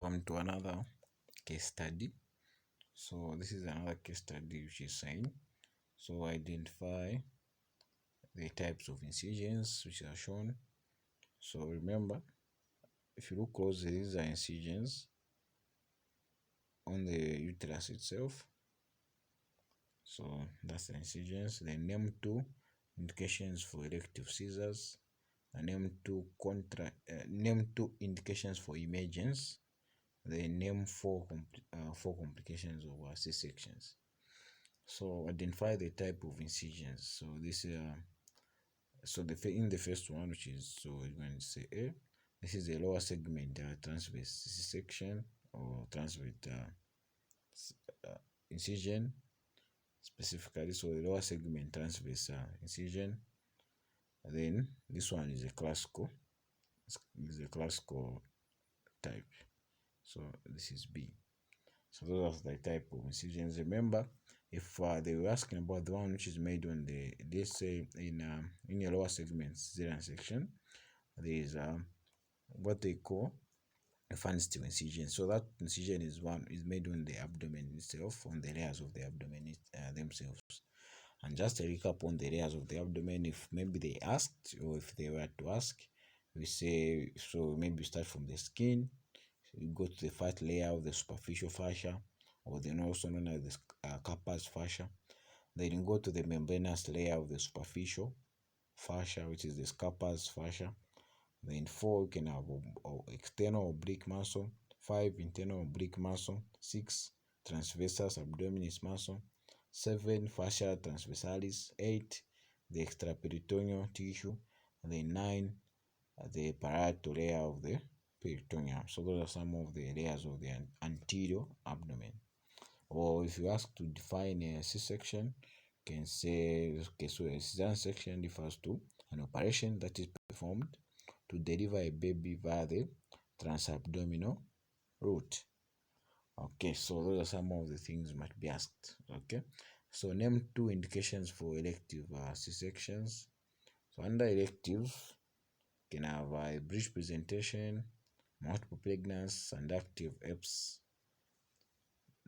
Welcome to another case study. So this is another case study which is saying, so identify the types of incisions which are shown. So remember, if you look closely, these are incisions on the uterus itself. So that's the incisions. Then name two indications for elective scissors. Name two indications for emergence. They name four complications of C-sections. So identify the type of incisions. So this in the first one, which is, so we're going to say A. This is a lower segment transverse C-section or transverse incision specifically. So the lower segment transverse incision. Then this one is a classical. Is a classical type. So this is B. So those are the type of incisions. Remember, if they were asking about the one which is made on the, let's say in a lower segment cesarean section, there is what they call a fan steel incision. So that incision is made on the abdomen itself, on the layers of the abdomen themselves. And just a recap on the layers of the abdomen, if maybe they asked, or if they were to ask, we say, so maybe start from the skin, you go to the fat layer of the superficial fascia, or then also known as the carpus fascia. Then you go to the membranous layer of the superficial fascia, which is the carpus fascia. Then 4, you can have external oblique muscle. 5, internal oblique muscle. 6, transversus abdominis muscle. 7, fascia transversalis. 8, the extraperitoneal tissue. And then 9, the parietal layer of the peritoneum. So those are some of the layers of the anterior abdomen. Or if you ask to define a C-section, you can say, okay, so a cesarean section refers to an operation that is performed to deliver a baby via the transabdominal route. Okay, so those are some of the things might be asked. Okay, so name two indications for elective C-sections. So under elective, you can have a breech presentation, multiple pregnancy, and active EPS.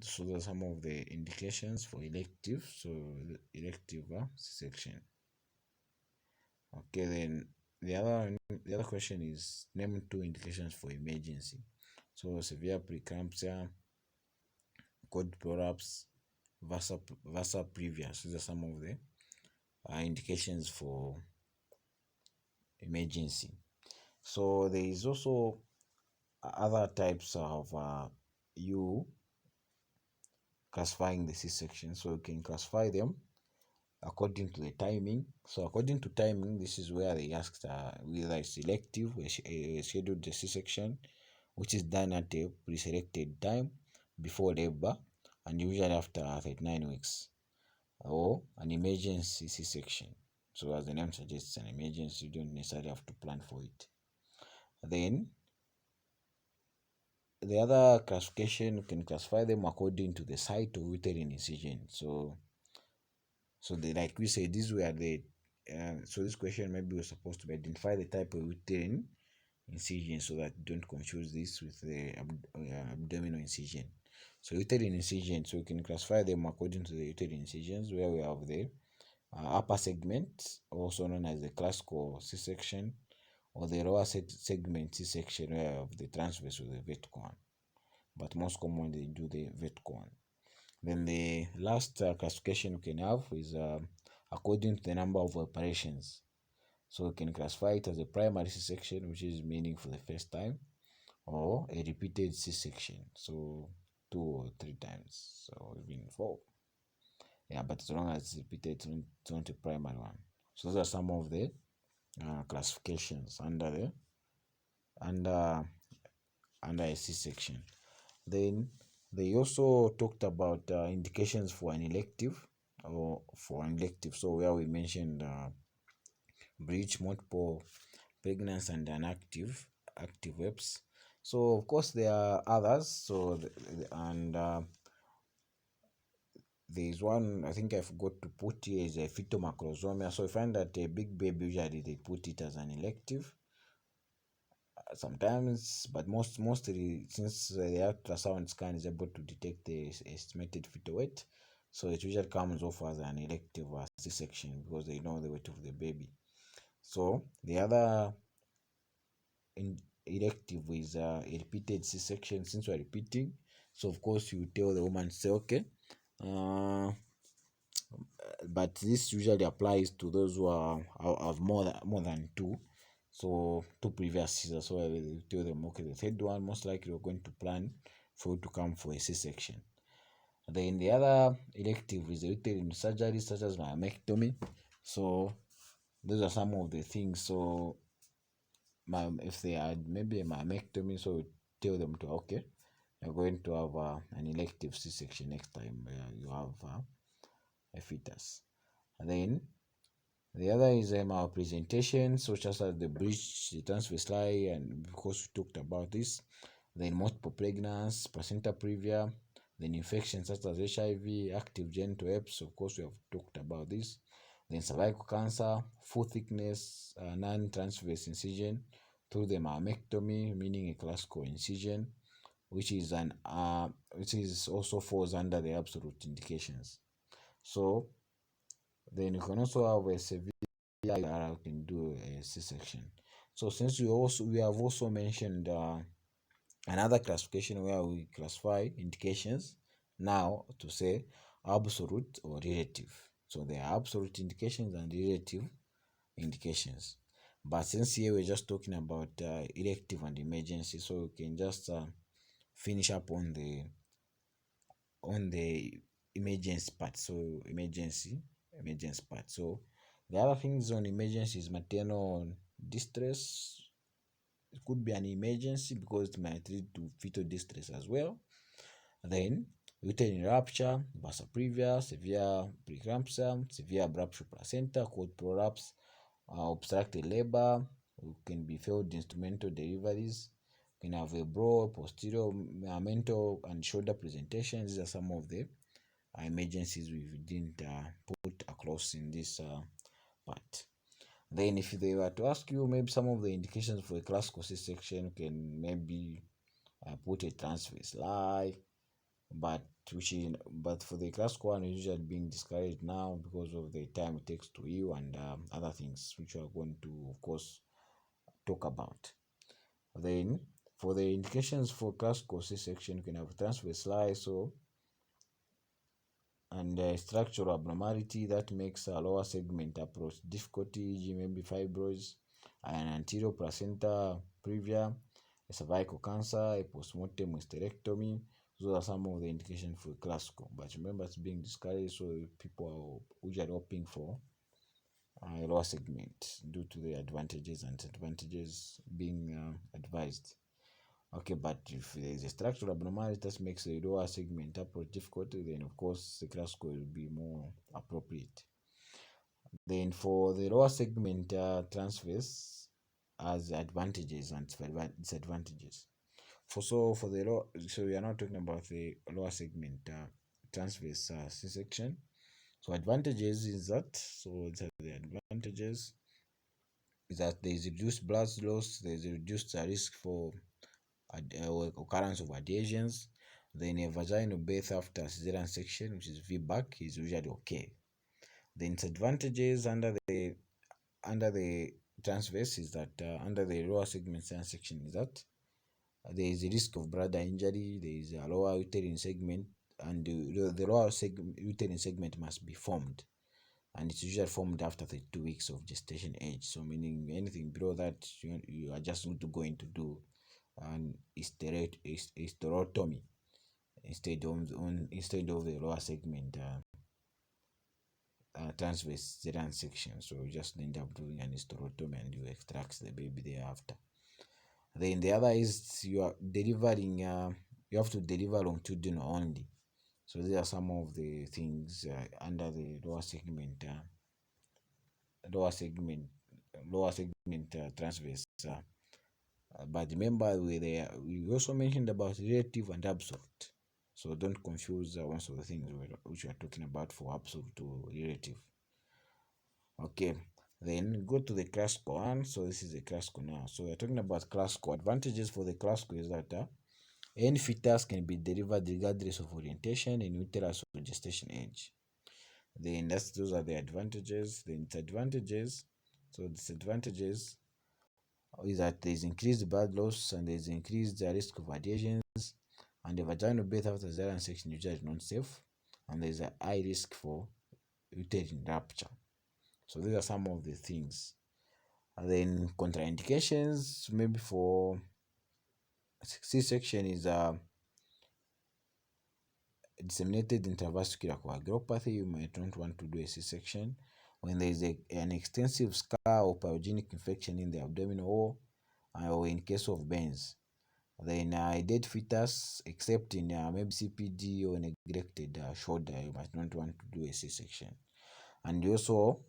So those are some of the indications for elective. So elective C-section. Okay, then the other question is name two indications for emergency. So severe preeclampsia, cord prolapse, vasa previa. So these are some of the indications for emergency. So there is also other types of you classifying the C-section. So you can classify them according to the timing. So according to timing, this is where they asked whether it's elective, a scheduled C-section, which is done at a pre-selected time before labor and usually after 39 weeks, or an emergency C-section. So as the name suggests, an emergency, you don't necessarily have to plan for it. Then the other classification, you can classify them according to the site of uterine incision. So like we say, these were the so this question maybe was supposed to identify the type of uterine incision, so that don't confuse this with the abdominal incision. So uterine incision, so we can classify them according to the uterine incisions, where we have the upper segment, also known as the classical C-section, or the lower segment C-section, where we have the transverse or the vertical one. But most commonly they do the vertical one. Then the last classification we can have is according to the number of operations. So we can classify it as a primary C-section, which is meaning for the first time, or a repeated C-section, so 2 or 3 times, so even 4. Yeah, but as long as it's repeated, it's not a primary one. So those are some of the classifications under a C-section. Then they also talked about indications for an elective, so where we mentioned breech, multiple pregnancy, and an active EPS. So of course there are others. So there is one I think I forgot to put here, is a fetal macrosomia. So I find that a big baby, usually they put it as an elective. sometimes, but mostly since the ultrasound scan is able to detect the estimated fetal weight, so it usually comes off as an elective C-section because they know the weight of the baby. So the other in elective is a repeated C-section. Since we're repeating, so of course you tell the woman, say, okay, uh, but this usually applies to those who have more than two. So two previous scissors. So I will tell them, okay, the third one most likely we're going to plan for you to come for a C-section. Then the other elective is uterine surgery such as myomectomy. So those are some of the things. So if they had maybe a myomectomy, so we tell them to, okay, you're going to have an elective C-section next time you have a fetus. And then the other is our presentation, such as the breech, the transfer slide, and because we talked about this, then multiple pregnancy, placenta previa, then infections such as HIV, active genital herpes, of course we have talked about this, then cervical cancer, full thickness, non-transverse incision through the myomectomy, meaning a classical incision, which is also falls under the absolute indications. So then you can also have a severe can do a C-section. So since we have also mentioned another classification where we classify indications now to say absolute or relative. So there are absolute indications and relative indications. But since here we're just talking about elective and emergency, so we can just finish up on the emergency part. So emergency part. So the other things on emergency is maternal distress. It could be an emergency because it might lead to fetal distress as well. Then uterine rupture, vasa previa, severe preeclampsia, severe abruptio placenta, cord prolapse, obstructed labor, can be failed instrumental deliveries, can have a broad, posterior, mental, and shoulder presentations. These are some of the emergencies we didn't put across in this part. Then if they were to ask you maybe some of the indications for a classical C-section, can maybe put a transverse lie, but for the classical one is usually being discouraged now because of the time it takes to heal and other things which we are going to of course talk about. Then for the indications for classical C-section, you can have transverse lie, so and structural abnormality that makes a lower segment approach difficulty, e.g. maybe fibroids, an anterior placenta previa, a cervical cancer, a postmortem hysterectomy. Those are some of the indications for classical. But remember, it's being discouraged, so people are usually opting for a lower segment due to the advantages and disadvantages being advised. Okay, but if there is a structural abnormality that makes a lower segment approach difficult, then of course the classical will be more appropriate. Then for the lower segment transverse has advantages and disadvantages. For the low, so we are not talking about the lower segment transverse C-section. So advantages is that, so the advantages is that there is reduced blood loss, there is a reduced risk for occurrence of adhesions. Then a vaginal birth after cesarean section, which is VBAC, is usually okay. The disadvantages under the transverse is that under the lower segment section is that there is a risk of bladder injury, there is a lower uterine segment, and the lower uterine segment must be formed, and it's usually formed after 32 weeks of gestation age. So meaning anything below that, you are just going to go into do an hysterectomy instead of the lower segment transverse section. So you just end up doing an hysterectomy and you extract the baby thereafter. Then the other is you are delivering. You have to deliver longitudinal only. So these are some of the things under the lower segment transverse. But remember, we also mentioned about relative and absolute. So don't confuse most of the things which we are talking about for absolute to relative. Okay. Then go to the classical one. So this is the classical now. So we're talking about classical. Advantages for the classical is that any fetus can be delivered regardless of orientation in uterus or gestation age. Then those are the advantages. Then disadvantages. So disadvantages is that there is increased blood loss and there is increased risk of adhesions, and the vaginal birth after cesarean section usually is not safe, and there is a high risk for uterine rupture. So these are some of the things. And then contraindications, maybe for C-section is disseminated intravascular coagulopathy. You might not want to do a C-section when there is an extensive scar or pyogenic infection in the abdominal wall, or in case of burns. Then dead fetus, except in maybe CPD or neglected shoulder, you might not want to do a C-section. And also,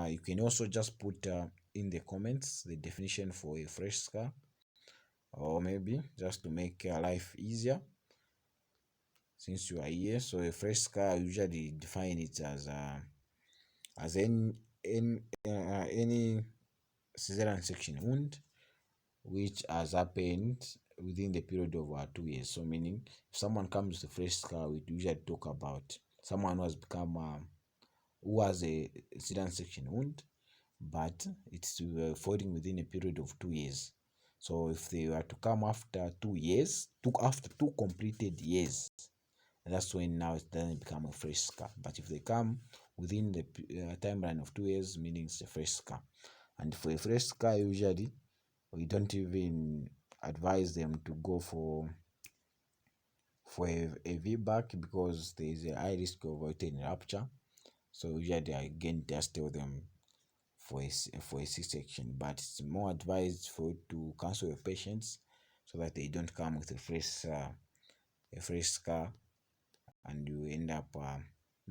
you can also just put in the comments the definition for a fresh scar, or maybe just to make life easier since you are here. So a fresh scar, I usually define it as any cesarean section wound which has happened within the period of 2 years. So meaning, if someone comes with a fresh scar, we usually talk about someone who has become who has a cesarean section wound, but it's falling within a period of 2 years. So if they were to come after 2 years, after 2 completed years, that's when now it doesn't become a fresh scar. But if they come within the timeline of 2 years, meaning it's a fresh scar. And for a fresh scar, usually we don't even advise them to go for a VBAC because there is a high risk of uterine rupture. So usually I again just tell them for a C-section, but it's more advised for you to counsel your patients so that they don't come with a fresh scar and you end up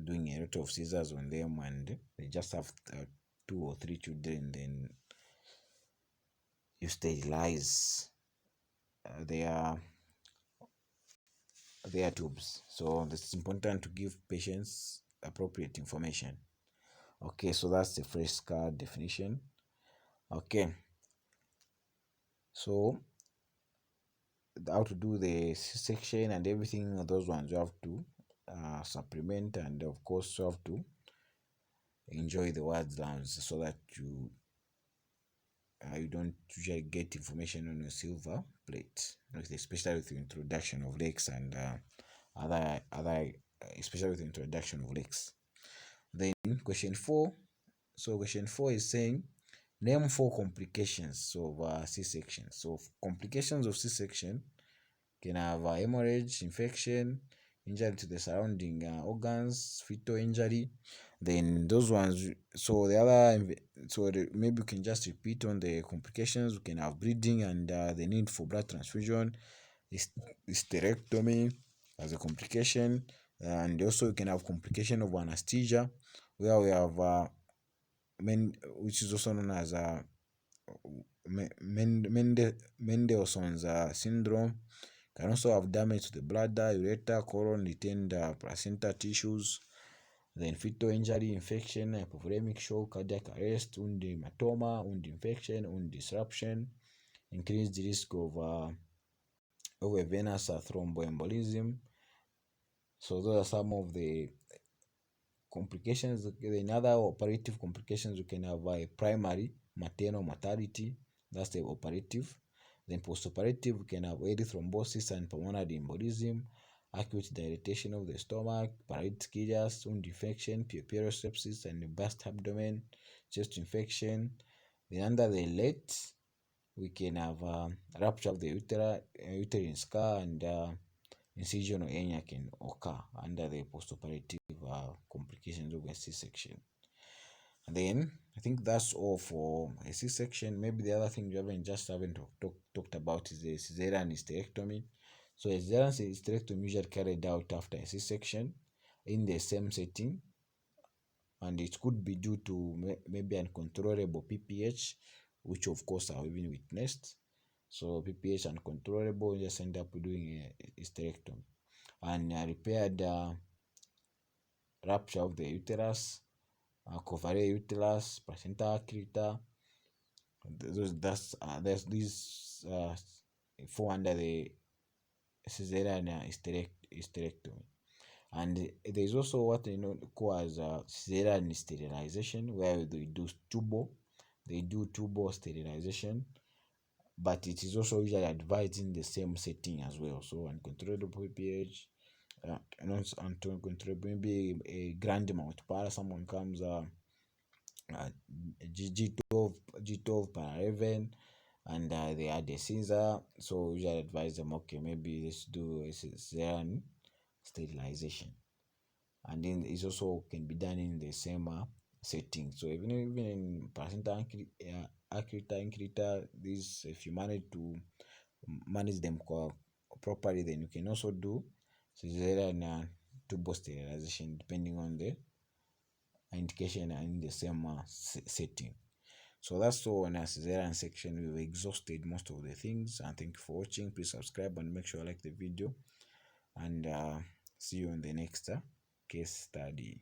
doing a lot of scissors on them and they just have 2 or 3 children. Then you sterilize their tubes. So it's important to give patients appropriate information. Okay, so that's the fresh scar definition. Okay, so how to do the section and everything, those ones you have to supplement, and of course you have to enjoy the words rounds so that you don't usually get information on a silver plate, especially with the introduction of legs and other especially with the introduction of legs. Then question 4. So question 4 is saying name 4 complications of C-section. So complications of C-section can have hemorrhage, infection, injury to the surrounding organs, fetal injury. Then those ones. So the other, maybe you can just repeat on the complications. We can have bleeding and the need for blood transfusion, hysterectomy as a complication, and also you can have complication of anesthesia, where we have which is also known as Mendelssohn's syndrome. Can also have damage to the bladder, ureter, colon, retained placenta tissues. Then fetal injury, infection, hypovolemic shock, cardiac arrest, wound hematoma, wound infection, wound disruption, increased risk of a venous thromboembolism. So those are some of the complications. In other operative complications, you can have a primary maternal mortality. That's the operative. Then postoperative, we can have erythrombosis and pulmonary embolism, acute dilatation of the stomach, paralytic ileus, wound infection, puerperal sepsis, and burst abdomen, chest infection. Then under the late, we can have rupture of the uterine scar, and incision or hernia can occur under the postoperative complications of a C-section. And then I think that's all for a C-section. Maybe the other thing you haven't talked about is the cesarean hysterectomy. So a cesarean hysterectomy usually carried out after a C-section in the same setting, and it could be due to maybe uncontrollable PPH, which of course I've even witnessed. So PPH uncontrollable, you just end up doing a hysterectomy. And repaired rupture of the uterus, covariate uterus, placenta accreta. There's these fall under the cesarean hysterectomy. And there's also what they know call as cesarean sterilization, where they do tubal sterilization, but it is also usually advised in the same setting as well. So uncontrollable pH, uncontrollable, maybe a grand multiplier, someone comes G12 per 11, and they had a Caesar, so usually advise them, okay, maybe let's do a cesarean sterilization. And then it also can be done in the same setting. So even in placenta accreta, increta, this, if you manage to manage them properly, then you can also do cesarean tubal sterilization depending on the indication and in the same setting. So that's all on our cesarean section. We've exhausted most of the things, and thank you for watching. Please subscribe and make sure you like the video, and see you in the next case study.